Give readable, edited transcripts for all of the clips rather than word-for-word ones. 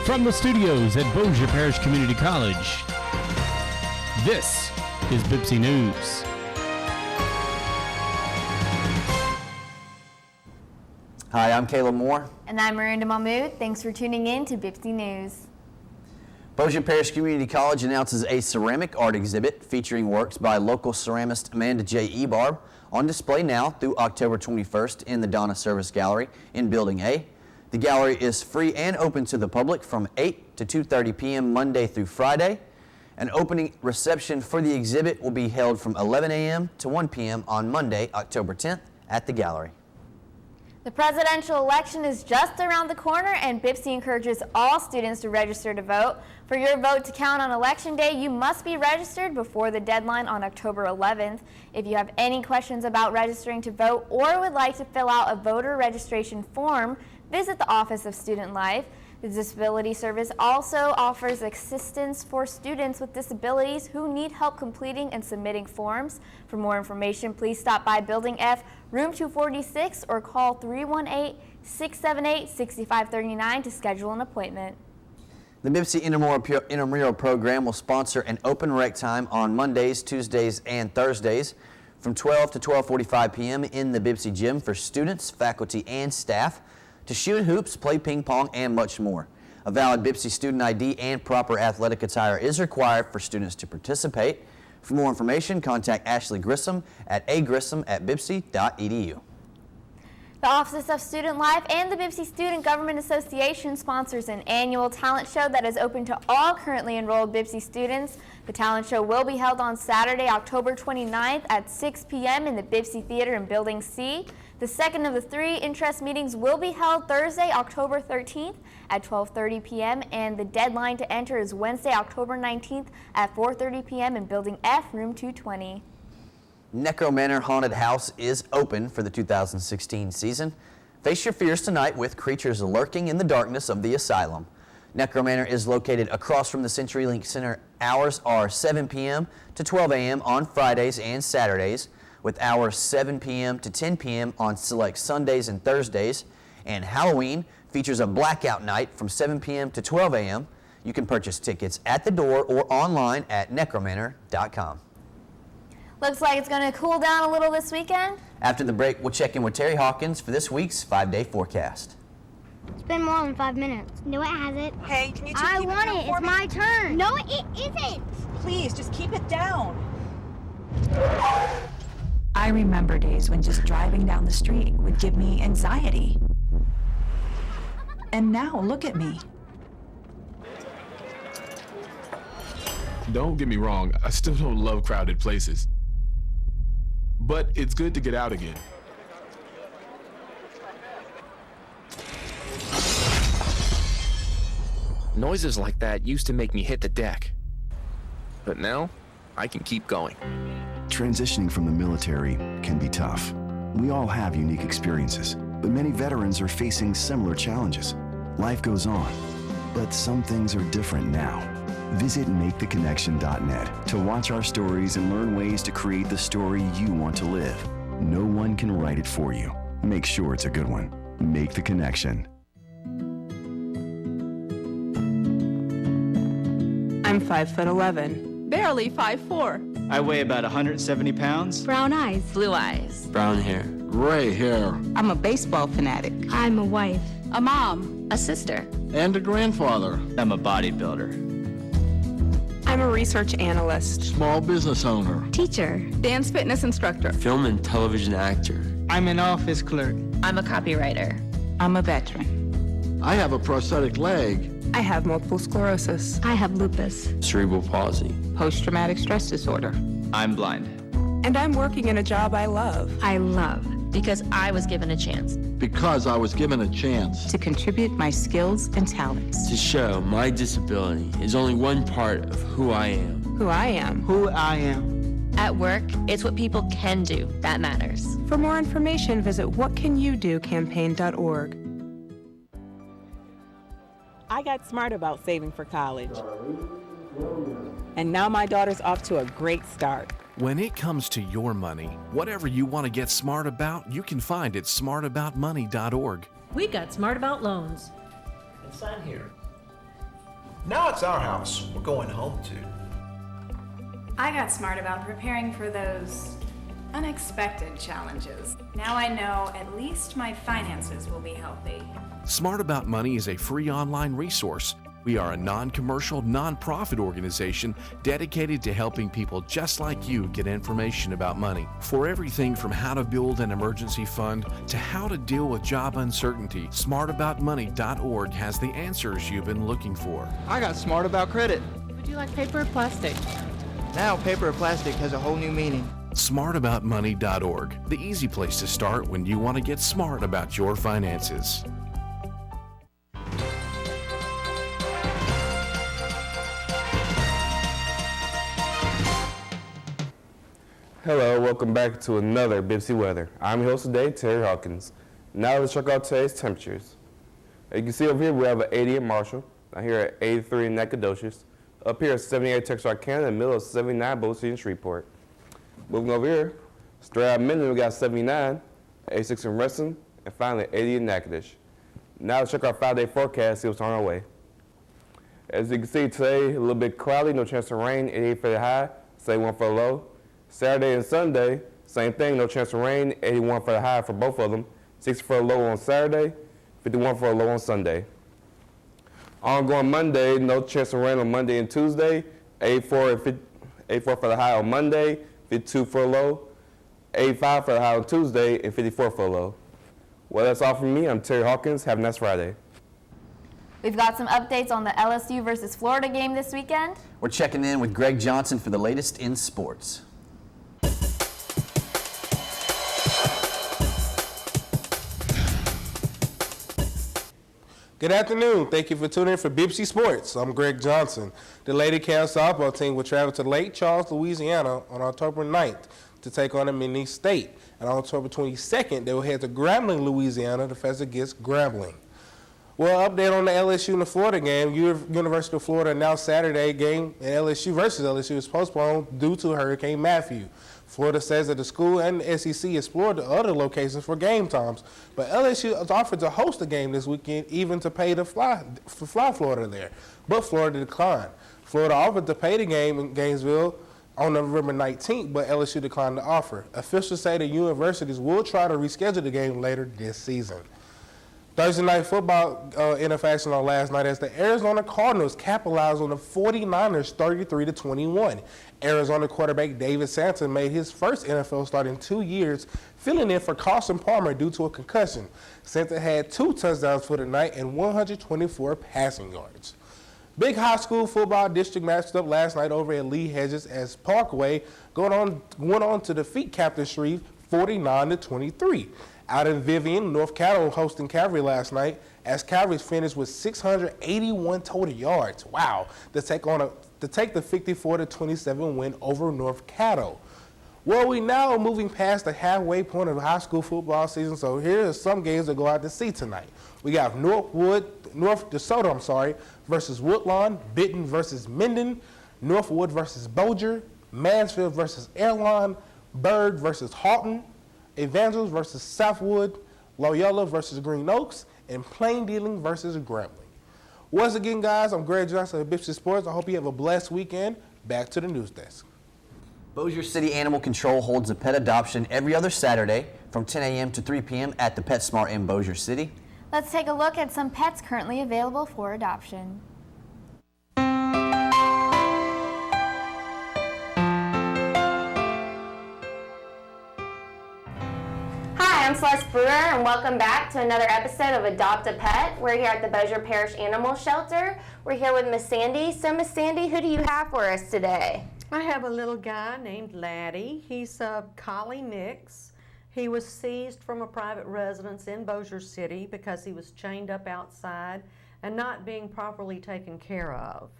From the studios at Bossier Parish Community College, this is BPCC News. Hi, I'm Caleb Moore. And I'm Miranda Mahmood. Thanks for tuning in to BPCC News. Bossier Parish Community College announces a ceramic art exhibit featuring works by local ceramist Amanda J. Ebarb on display now through October 21st in the Donna Service Gallery in Building A. The gallery is free and open to the public from 8 to 2:30 p.m. Monday through Friday. An opening reception for the exhibit will be held from 11 a.m. to 1 p.m. on Monday, October 10th at the gallery. The presidential election is just around the corner, and BPCC encourages all students to register to vote. For your vote to count on Election Day, you must be registered before the deadline on October 11th. If you have any questions about registering to vote or would like to fill out a voter registration form, visit the Office of Student Life. The Disability Service also offers assistance for students with disabilities who need help completing and submitting forms. For more information, please stop by Building F, Room 246, or call 318-678-6539 to schedule an appointment. The BPCC Intramural Program will sponsor an open rec time on Mondays, Tuesdays, and Thursdays from 12 to 12:45 p.m. in the BPCC gym for students, faculty, and staff to shoot hoops, play ping pong, and much more. A valid BPCC student ID and proper athletic attire is required for students to participate. For more information, contact Ashley Grissom at agrissom@bpcc.edu. The Office of Student Life and the BPCC Student Government Association sponsors an annual talent show that is open to all currently enrolled BPCC students. The talent show will be held on Saturday, October 29th at 6 p.m. in the BPCC Theater in Building C. The second of the three interest meetings will be held Thursday, October 13th at 12:30 p.m. and the deadline to enter is Wednesday, October 19th at 4:30 p.m. in Building F, Room 220. Necro Manor Haunted House is open for the 2016 season. Face your fears tonight with creatures lurking in the darkness of the asylum. Necro Manor is located across from the CenturyLink Center. Hours are 7 p.m. to 12 a.m. on Fridays and Saturdays, with hours 7 p.m. to 10 p.m. on select Sundays and Thursdays. And Halloween features a blackout night from 7 p.m. to 12 a.m. You can purchase tickets at the door or online at necromanor.com. Looks like it's going to cool down a little this weekend. After the break, we'll check in with Terry Hawkins for this week's 5-day forecast. It's been more than 5 minutes. No, it hasn't. Hey, can you just I keep want it down it. for It's me? my turn. No, it isn't. Please, just keep it down. I remember days when just driving down the street would give me anxiety. And now look at me. Don't get me wrong, I still don't love crowded places. But it's good to get out again. Noises like that used to make me hit the deck. But now, I can keep going. Transitioning from the military can be tough. We all have unique experiences, but many veterans are facing similar challenges. Life goes on, but some things are different now. Visit MakeTheConnection.net to watch our stories and learn ways to create the story you want to live. No one can write it for you. Make sure it's a good one. Make the Connection. I'm 5'11", barely 5'4". I weigh about 170 pounds. Brown eyes. Blue eyes. Brown hair. Gray hair. I'm a baseball fanatic. I'm a wife. A mom. A sister. And a grandfather. I'm a bodybuilder. I'm a research analyst. Small business owner. Teacher. Dance fitness instructor. Film and television actor. I'm an office clerk. I'm a copywriter. I'm a veteran. I have a prosthetic leg. I have multiple sclerosis. I have lupus. Cerebral palsy. Post-traumatic stress disorder. I'm blind. And I'm working in a job I love. I love. Because I was given a chance. Because I was given a chance. To contribute my skills and talents. To show my disability is only one part of who I am. Who I am. Who I am. At work, it's what people can do that matters. For more information, visit whatcanyoudocampaign.org. I got smart about saving for college. And now my daughter's off to a great start. When it comes to your money, whatever you want to get smart about, you can find at smartaboutmoney.org. We got smart about loans. And sign here. Now it's our house we're going home to. I got smart about preparing for those unexpected challenges. Now I know at least my finances will be healthy. Smart About Money is a free online resource. We are a non-commercial, non-profit organization dedicated to helping people just like you get information about money. For everything from how to build an emergency fund to how to deal with job uncertainty, smartaboutmoney.org has the answers you've been looking for. I got smart about credit. Would you like paper or plastic? Now paper or plastic has a whole new meaning. Smartaboutmoney.org, the easy place to start when you want to get smart about your finances. Hello, welcome back to another BPCC weather. I'm your host today, Terry Hawkins. Now let's check out today's temperatures. As you can see over here, we have an 80 in Marshall. Down here at 83 in Nacogdoches. Up here at 78 Texarkana, in the middle of 79 Bowie City and Shreveport. Moving over here, straight out of Minden, we got 79, 86 in Reston, and finally 80 in Natchitoches. Now let's check our 5-day forecast, see what's on our way. As you can see today, a little bit cloudy, no chance of rain, 88 for the high, 71 for the low. Saturday and Sunday, same thing, no chance of rain, 81 for the high for both of them, 60 for the low on Saturday, 51 for the low on Sunday. Ongoing Monday, no chance of rain on Monday and Tuesday, 84 for the high on Monday, 52 for the low, 85 for the high on Tuesday, and 54 for the low. Well, that's all from me. I'm Terry Hawkins. Have a nice Friday. We've got some updates on the LSU versus Florida game this weekend. We're checking in with Greg Johnson for the latest in sports. Good afternoon. Thank you for tuning in for BPCC Sports. I'm Greg Johnson. The Lady Cavs softball team will travel to Lake Charles, Louisiana on October 9th to take on Mini State. And on October 22nd, they will head to Grambling, Louisiana to face against Grambling. Well, update on the LSU and the Florida game. University of Florida announced Saturday game and LSU versus LSU is postponed due to Hurricane Matthew. Florida says that the school and the SEC explored the other locations for game times, but LSU has offered to host the game this weekend, even to pay to fly Florida there. But Florida declined. Florida offered to pay the game in Gainesville on November 19th, but LSU declined the offer. Officials say the universities will try to reschedule the game later this season. Thursday night football in action on last night as the Arizona Cardinals capitalized on the 49ers 33-21. Arizona quarterback David Sampson made his first NFL start in 2 years, filling in for Carson Palmer due to a concussion. Sampson had 2 touchdowns for the night and 124 passing yards. Big high school football district matched up last night over at Lee Hedges as Parkway went on to defeat Captain Shreve 49-23. Out in Vivian, North Caddo hosting Calvary last night as Calvary's finished with 681 total yards. Wow, to take the 54-27 win over North Caddo. Well, we now are moving past the halfway point of the high school football season, so here are some games to go out to see tonight. We got North DeSoto versus Woodlawn, Benton versus Minden, Northwood versus Bossier, Mansfield versus Airline, Berg versus Halton, Evangelos versus Southwood, Loyola versus Green Oaks, and Plain Dealing versus Grambling. Once again, guys, I'm Greg Johnson of BPCC Sports. I hope you have a blessed weekend. Back to the news desk. Bossier City Animal Control holds a pet adoption every other Saturday from 10 a.m. to 3 p.m. at the PetSmart in Bossier City. Let's take a look at some pets currently available for adoption. I'm Celeste Brewer, and welcome back to another episode of Adopt a Pet. We're here at the Bossier Parish Animal Shelter. We're here with Miss Sandy. So, Miss Sandy, who do you have for us today? I have a little guy named Laddie. He's a collie mix. He was seized from a private residence in Bossier City because he was chained up outside and not being properly taken care of.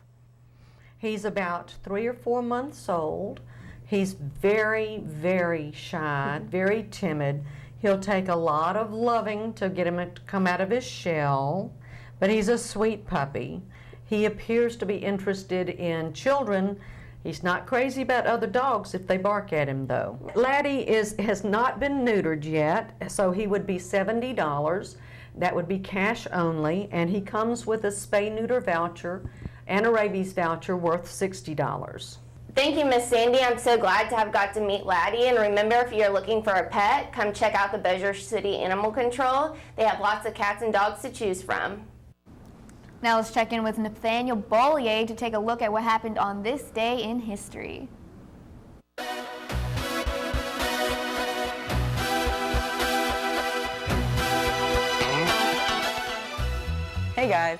He's about 3 or 4 months old. He's very, very shy, very timid. He'll take a lot of loving to get him to come out of his shell, but he's a sweet puppy. He appears to be interested in children. He's not crazy about other dogs if they bark at him, though. Laddie has not been neutered yet, so he would be $70. That would be cash only, and he comes with a spay-neuter voucher and a rabies voucher worth $60. Thank you, Miss Sandy. I'm so glad to have got to meet Laddie. And remember, if you're looking for a pet, come check out the Bossier City Animal Control. They have lots of cats and dogs to choose from. Now let's check in with Nathaniel Bollier to take a look at what happened on this day in history. Hey guys,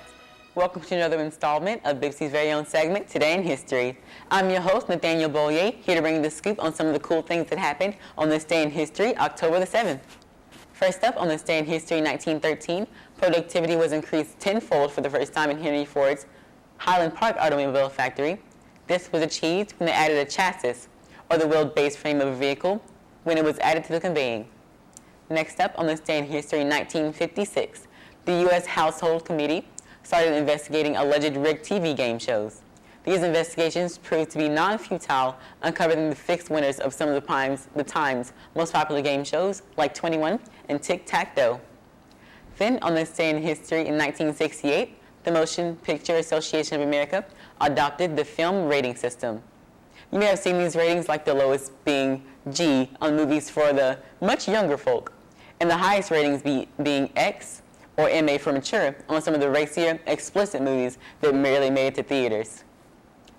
welcome to another installment of BPCC's very own segment, Today in History. I'm your host, Nathaniel Bollier, here to bring you the scoop on some of the cool things that happened on this day in history, October the 7th. First up, on this day in history, 1913, productivity was increased tenfold for the first time in Henry Ford's Highland Park automobile factory. This was achieved when they added a chassis, or the wheeled base frame of a vehicle, when it was added to the conveying. Next up, on this day in history, 1956, the U.S. Household Committee started investigating alleged rigged TV game shows. These investigations proved to be non-futile, uncovering the fixed winners of some of the Times' most popular game shows, like 21 and Tic-Tac-Toe. Then, on this day in history, in 1968, the Motion Picture Association of America adopted the film rating system. You may have seen these ratings, like the lowest being G on movies for the much younger folk, and the highest ratings being X or MA for mature on some of the racier, explicit movies that barely made it to theaters.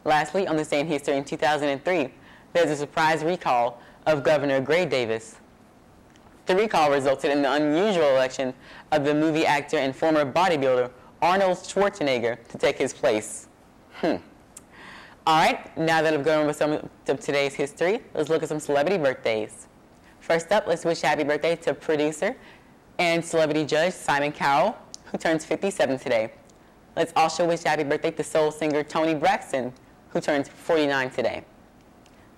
Lastly, on this day in history, in 2003, there's a surprise recall of Governor Gray Davis. The recall resulted in the unusual election of the movie actor and former bodybuilder Arnold Schwarzenegger to take his place. All right, now that I've gone over some of today's history, let's look at some celebrity birthdays. First up, let's wish happy birthday to producer and celebrity judge Simon Cowell, who turns 57 today. Let's also wish happy birthday to soul singer Toni Braxton, who turns 49 today.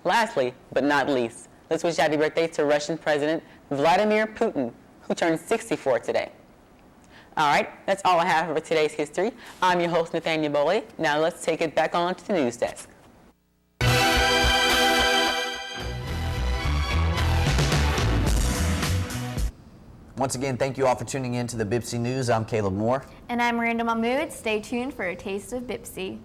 Lastly, but not least, let's wish happy birthday to Russian President Vladimir Putin, who turns 64 today. All right, that's all I have for today's history. I'm your host, Nathaniel Bollier. Now let's take it back on to the news desk. Once again, thank you all for tuning in to the BPCC News. I'm Caleb Moore. And I'm Miranda Mahmood. Stay tuned for a taste of BPCC.